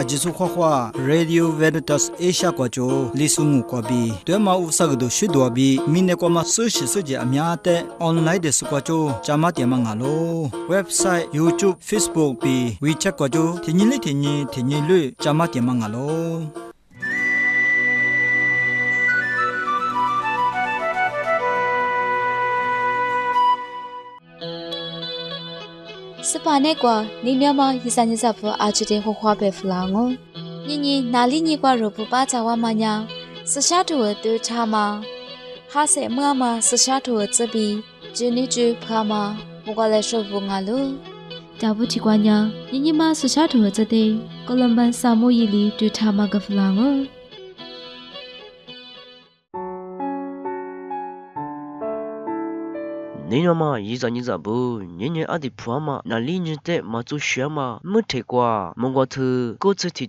阿吉苏花花 Radio Veritas Asia 国家历史木国比，对嘛乌萨个都许多比，明年国嘛手机阿苗的 online 的是国家，加嘛点嘛阿罗 website YouTube Facebook 比 WeChat 国家，天天绿加嘛点嘛阿罗。是把那个你苗嘛一三年三不阿去的花花白弗朗哦，你哪里你挂肉不把杂话嘛呀？是下头的茶嘛？哈些么嘛是下头这边，就你就怕嘛？我过来说不阿喽。假不奇怪呀，你嘛是下头这的，哥伦班沙漠伊里对茶嘛个弗朗哦。你那么一早不，你阿弟婆嘛，那里你的嘛做学嘛，没听过，蒙过头，各自提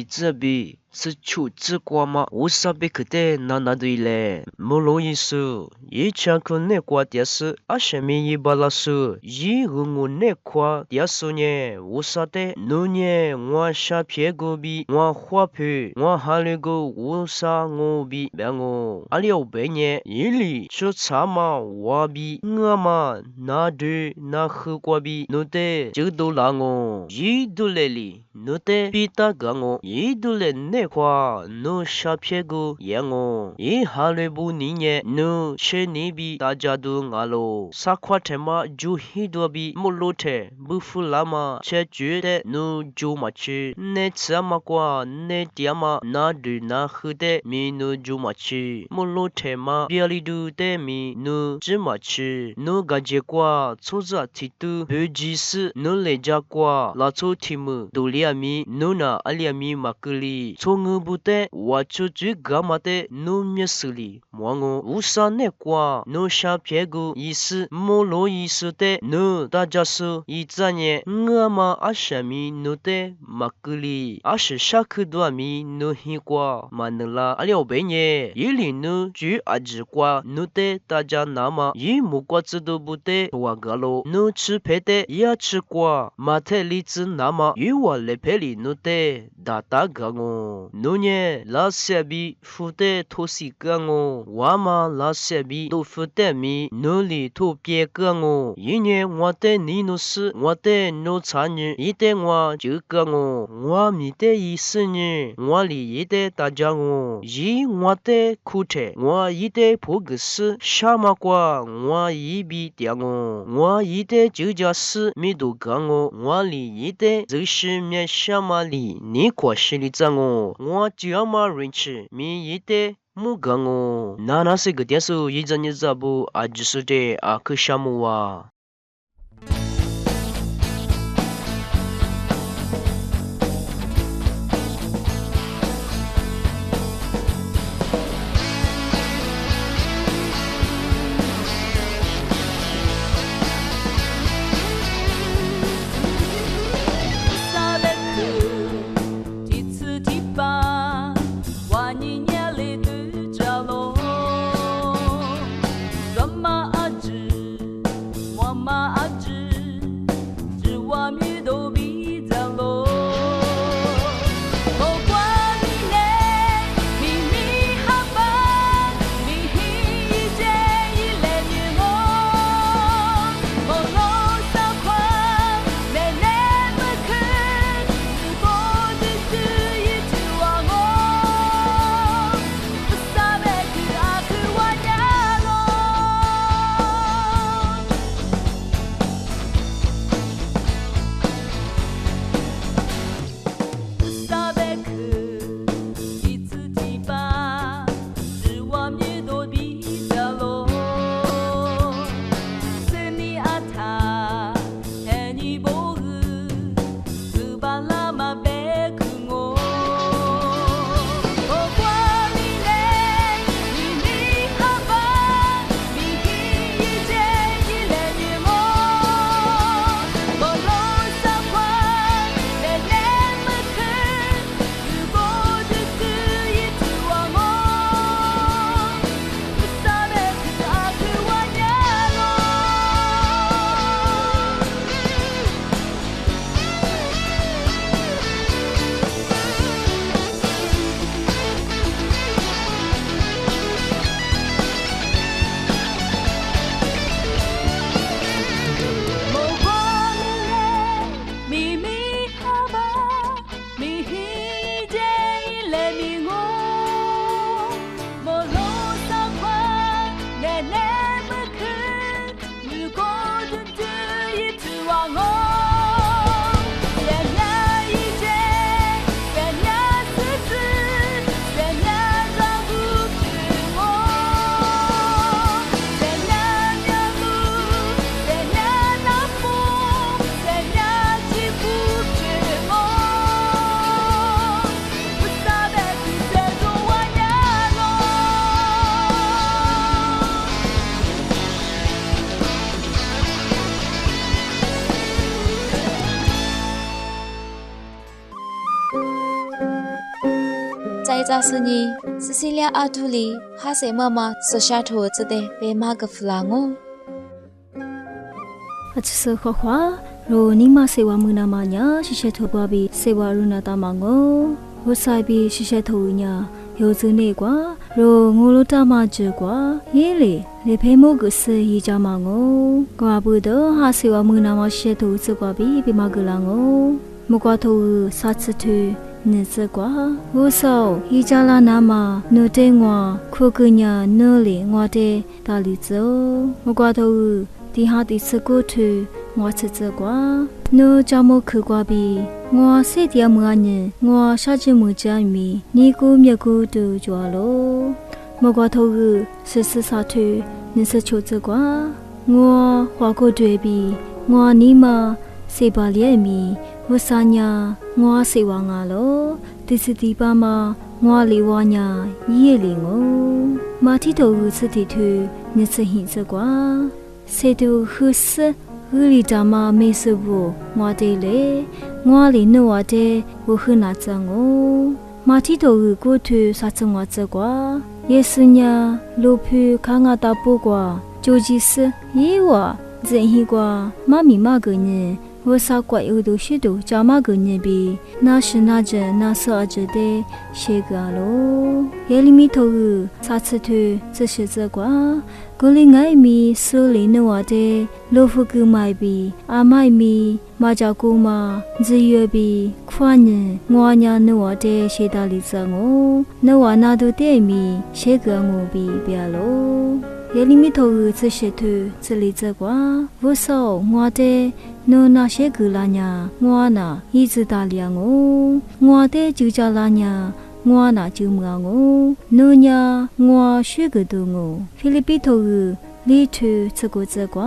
这比。是出自过嘛？无啥别个的那对嘞，没容易说，一场可那挂电视，阿什么一巴拉说，一个我那挂电视呢，无啥的，那呢我下片个比，我花片，我还那个无啥我比，别我，阿了白呢，一里说啥嘛，我比我嘛，那对那喝过比，那的就都拉我，一都来里，那的比大个我，一都来那。话no下片个也我，一哈雷布尼呢no切尼比大家都阿罗，萨夸特嘛就很多比莫罗特不服拉嘛，切觉得 no 就嘛去，那次嘛qua那点嘛那对那喝的米 no 就嘛去，莫罗特嘛别里都的米 no 只嘛去 ，no 感觉qua 错着提督不及时 no 来家qua 拉错题目，都里阿米 no 那阿里阿米马格里。从不得，我出去干嘛的？农民手里，我无啥那挂，农下片个意思，莫罗意思的，农大家说一整年，我嘛阿什米农的马格里，阿是下课多米农很挂，嘛能啦阿了白年，一零农就阿只挂农的大家那么一木瓜子都不得，我个咯，农吃配的也吃挂，马特里子那么与我来配里农的大大个我。侬呢？拉些比付的托西个我，我嘛拉些比都付的米，努力托别个我。一年我的你努是，我的努参与，一的我就个我，我米的意思呢，我里一的大家我，一我的苦菜，我一的破个事，什么瓜，我一比点我一的就叫是米都个我里一的就是面什么里，你可是里在我就要嘛认识，米一的木个我，那是个电视，一阵一阵不啊，就是的啊，可什么啊？我在扎斯尼斯西利亚阿图里哈塞妈妈所下头子的被马个弗朗哦。阿只是花花，若你妈谁话木那么呀？是些头巴比谁话如那大忙哦？我塞比是些头呀，有子那瓜，若我罗大妈这瓜，耶嘞，你陪我个是一家忙哦。瓜不得哈谁话木那么些头子瓜比被马个啷哦？木瓜头啥子头？日子瓜，我少一家啦那么，你对我可个呀，你嘞我的大日子哦。木瓜头底下的吃过头，我吃这瓜，你家么去瓜比，我谁的么呢？我啥子么家米，你姑灭姑都抓咯。木瓜头是啥头？你是求这瓜，我花过对比，我你嘛谁把脸米？我啥呀？我谁忘啊咯？第四第八嘛，我里忘呀，也里哦。马蹄头是地头，你是现实瓜。谁都合适，我里咱嘛没事不？我的嘞，我里那我的，我很拿着哦。马蹄头过头啥子我这瓜？也是呀，路皮看我大不瓜，就是也话，真是瓜，妈咪妈个呢？我啥怪有都许多，家嘛个人比那是那着那是阿着的些个咯。夜里面头啥子头这些这瓜，过里爱米手里那话的老夫个买比阿买米马家姑嘛，只有比宽人我娘那话的些大里子我，那话那都得米些个我比别咯。夜里面头这些头这里这瓜，我少我的。no 那些个啦呀，我那一直打量我，我的就叫啦呀，我那就么我，no 呀，我学个多我，菲律宾头里头这个这瓜，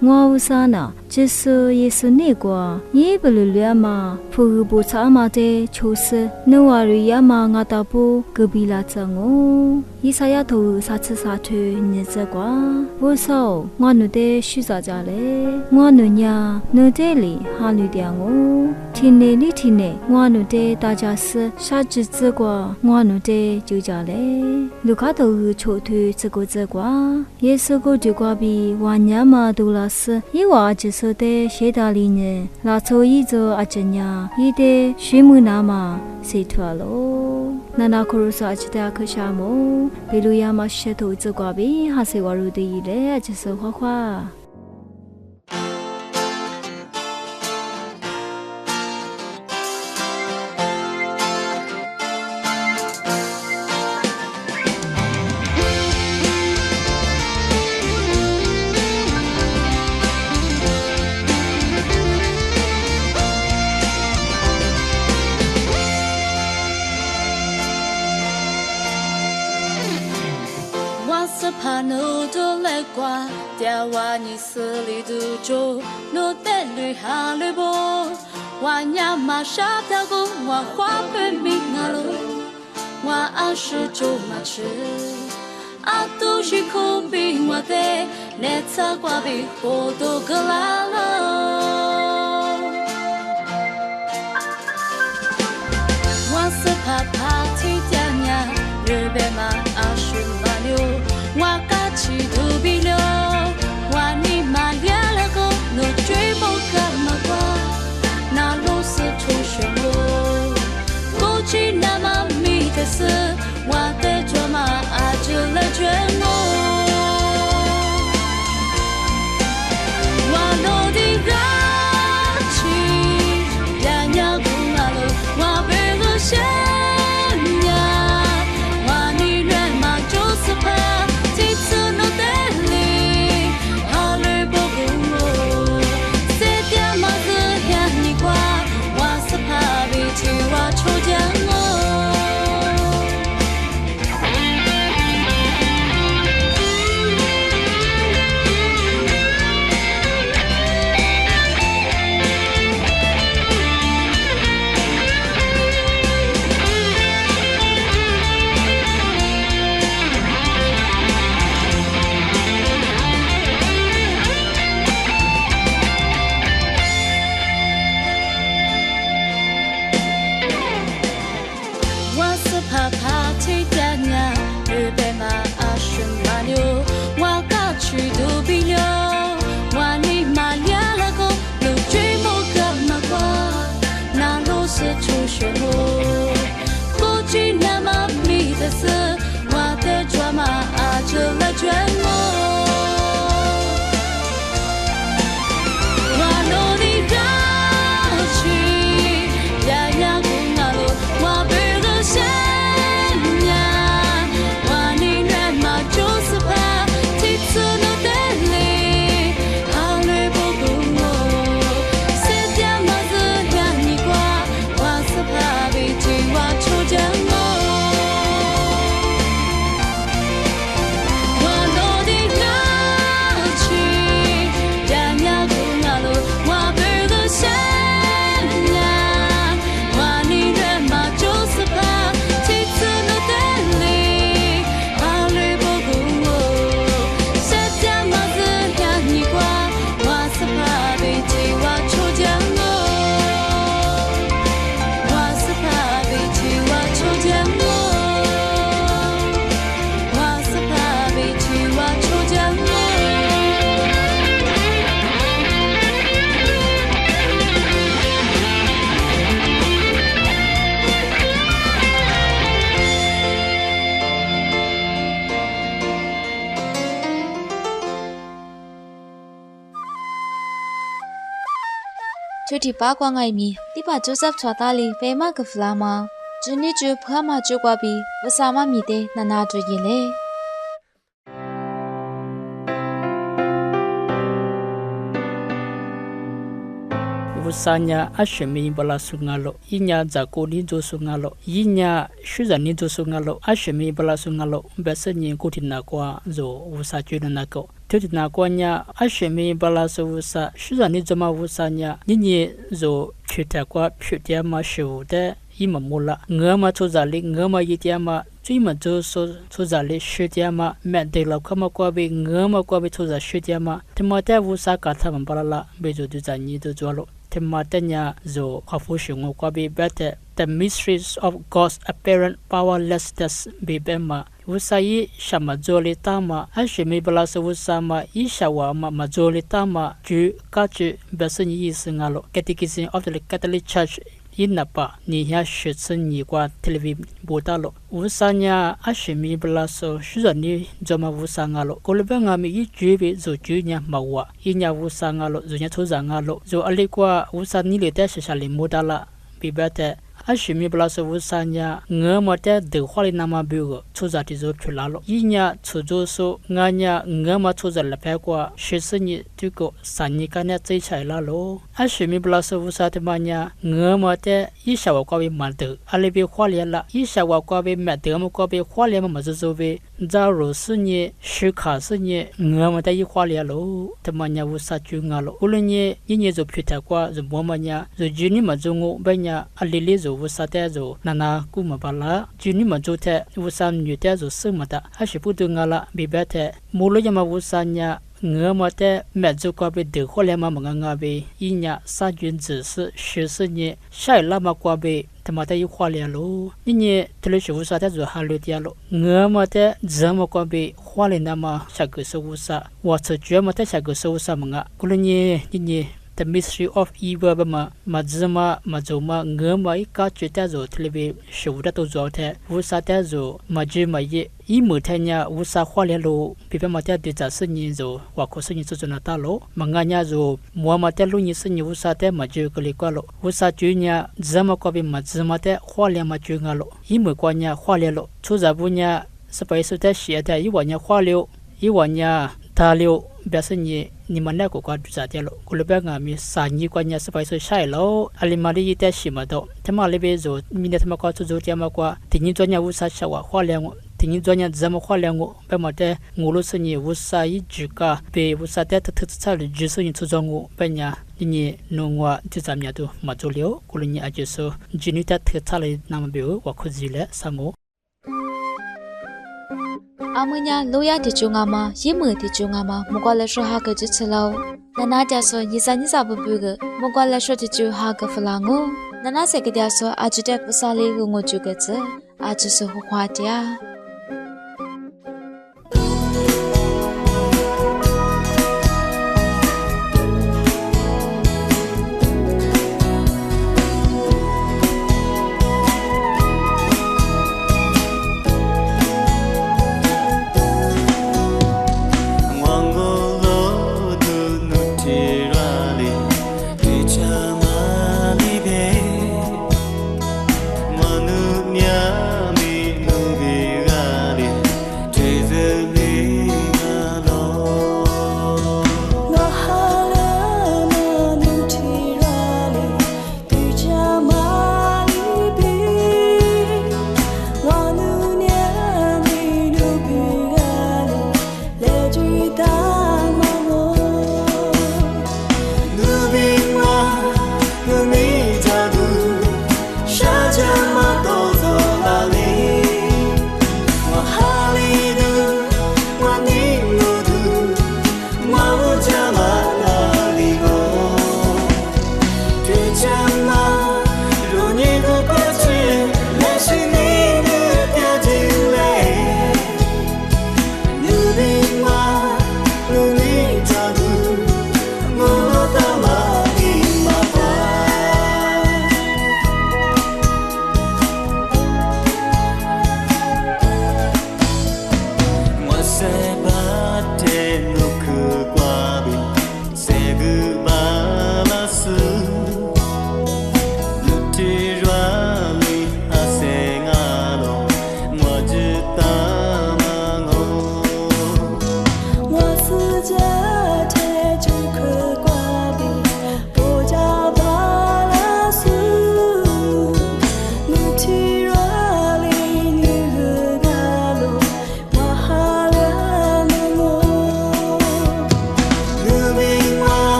我无啥呢，只是也是那个，也不了了嘛，不不差嘛的，就是那话儿呀嘛，我大不隔壁啦这我，一啥呀头啥吃啥头，你这瓜，我少我那的许啥家嘞，我那呀那的里哈里的我，天内里天内，我那的大家是啥子这瓜，我那的就家嘞，卢卡头抽头这个这瓜，也是。这个对瓜比万年嘛都拉是，一话就是的写大里呢，拉抽一周阿真呀，一的水木那嘛谁脱咯？那那可是阿只的可啥么？比如呀嘛写头这瓜比还是话如的一类阿就是花花。怕努多来qua，嗲话你死里都做，努得旅哈旅波，我呀嘛沙达过，我花被命啊喽，我安是做嘛吃，啊都是苦比我的，那擦瓜比好多个啦喽，我是怕提嗲呀，日本嘛安是嘛溜。我家起都比了，我你妈连了个，我追不干嘛瓜，那路是出现我，过去那么密的事，我的做嘛啊就来卷我，我落地啊，是怕怕起点呀，日本嘛啊顺嘛牛，我搞去都比牛，我你嘛练了个路追莫干嘛过，那路是出血路，不惧那么密的事，我的抓嘛啊就来卷我。就地八卦爱米，地把Joseph抓大哩，飞马个弗拉嘛，就你就怕嘛就挂比，我啥嘛米的，那拿着伊嘞。Usanya ashemi bala sungalo inya zako ni jo sungalo inya shuza ni jo sungalo ashemi bala sungalo besenyi kutina kwa zo usa chuna nako tutina kwa nya ashemi bala so usa shuza ni joma usanya nyinyi zo chita kwa phutia ma shu de imamula ngama chozali ngama yitiama Chima Joso Tozali Shutiama met de la Kamakwabi Ngama Kwabi Toza Shutiama Timata Wusaka Tambalala Bejo Duzani Dozolo Timatanya Zo Hafushungo Kwabi Bete The Mysteries of God's Apparent Powerlessness Bibema Wusayi Shamajoli Tama Ashimi Balasa Wusama Ishawama Majoli Tama Ju Kachu Besani Singalo Catechism of the Catholic Church Inapa ni ya shitsen ni kwa televi botalo usanya ashimi blaso shuzani joma wusangalo kolbenga mi yijibe zo junya mawa inya wusangalo zonya tozangalo zo alikwa usani le ta shashali modala bibate ashimi blaso wusanya ngamata de khwali nama bugo tozati zo philalo inya tsojoso nganya ngama tozala phakwa shitsen tuko sanikana tsaichaila lo ashimi blaso wusate manya ngamata ishawa kwabe madu alibi khwaliala ishawa kwabe madam kwabe khwaliama mazobe zaro sunye shika sunye ngamata yi khwalialo tamanya wusachu ngalo ulunye yinye zo phita kwa zo bomanya zo jini mazungu banya alile zo wusate zo nana kumabala jini majote wusan nyute zo sumata ashipudu ngala bibate mulo yama wusanya ngamate mezu kwabe de khwaliama mangabe inya sajun zisi shisi shailama kwabe tamata yi khwalialo ninye teleshu wusate zo halutialo ngamate zama kwabe khwalinama shagusu wusa watsu jumate shagusu wusa manga kulunye ninye The Mystery of Evil Bama Mazuma Mazuma Ngama Ika Chitazo Televi Shudato Zote Wusatazo Majima Ye Imutanya Wusa Hwalelo Pipamata Dita Sunyizo Wakosunyi Suzunatalo Manganya Zo Muamatelu Nisunyi Wusate Majukulikwalo Wusa Junya Zama Kwabi Mazumate Hwalia Majungalo Imukwanya Hwalelo Tuzabunya Sapaisute Shiata Iwanya Hwaleo Iwanya Talio Basenye Nimanako kwa duzatelo kulubanga mi sanyi kwa nya sapaiso shailo alimali yite shimado temalebezo minetama kwa tuzotiama kwa tinyizonya wusa shawa hwalengo tinyizonya zama hwalengo bemate ngulusunyi wusa yijika be wusa tete tutsalu jisunyi tuzongu benya ninyi nungwa tuzamyatu mazulio kulunyi ajeso jinita tutsale namabeo wakuzile sango Amanya loya de chungama yemu de chungama mogwala sho ha ge chilo nana ja so yisa bu ge mogwala sho de chu ha ge flango nana se ge dia so ajute pusale ngo chu ge che 阿只是花花的。